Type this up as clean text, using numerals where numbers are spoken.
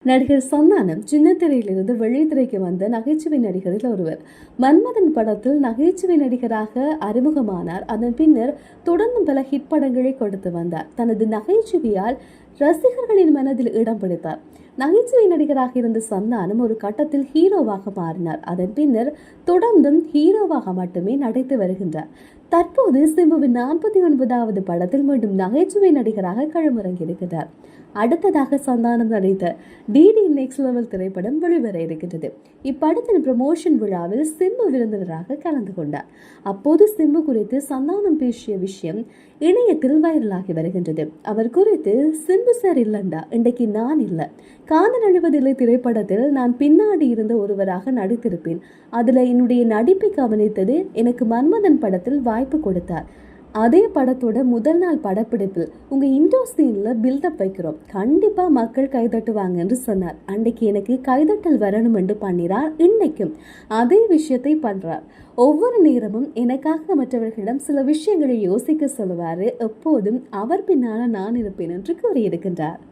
நடிகர் சந்தானம் சின்னத்திரையிலிருந்து வெள்ளித்திரைக்கு வந்த நகைச்சுவை நடிகரில் ஒருவர். மன்மதன் படத்தில் நகைச்சுவை நடிகராக அறிமுகமானார். அதன் பின்னர் தொடர்ந்து பல ஹிட் படங்களை கொடுத்து வந்தார். தனது நகைச்சுவையால் ரசிகர்களின் மனதில் இடம் பிடித்தார். நகைச்சுவை நடிகராக இருந்த சந்தானம் ஒரு கட்டத்தில் ஹீரோவாக மாறினார். அதன் பின்னர் தொடர்ந்தும் ஹீரோவாக மட்டுமே நடித்து வருகின்றார். தற்போது சிம்புவின் 49வது படத்தில் மீண்டும் நகைச்சுவை நடிகராக களமிறங்கியிருக்கிறார். அடுத்ததாக சந்தானம் நடித்த டிடி நெக்ஸ்ட் லெவல் திரைப்படம் வெளிவர இருக்கின்றது. இப்படத்தின் ப்ரமோஷன் விழாவில் சிம்பு விருந்தினராக கலந்து கொண்டார். அப்போது சிம்பு குறித்து சந்தானம் பேசிய விஷயம் இணையத்தில் வைரலாகி வருகின்றது. அவர் குறித்து, சிம்பு சார் இல்லண்டா, இன்றைக்கு நான் இல்லை, காதல் அழிவதில்லை திரைப்படத்தில் நான் பின்னாடி இருந்த ஒருவராக நடித்திருப்பேன். அதுல என்னுடைய நடிப்பை கவனித்தது எனக்கு மன்மதன் படத்தில் வாய்ப்பு கொடுத்தார். அதே படத்தோட முதல் நாள் படப்பிடிப்பில் உங்க இன்டோ சீன்ல பில்டப் வைக்கிறோம், கண்டிப்பா மக்கள் கைதட்டுவாங்க என்று சொன்னார். அன்றைக்கு எனக்கு கைதட்டல் வரணும் என்று பண்ணிறார். இன்னைக்கும் அதே விஷயத்தை பண்றார். ஒவ்வொரு நேரமும் எனக்காக மற்றவர்களிடம் சில விஷயங்களை யோசிக்க சொல்லுவாரு. எப்போதும் அவர் பின்னால நான் இருப்பேன் என்று கூறியிருக்கின்றார்.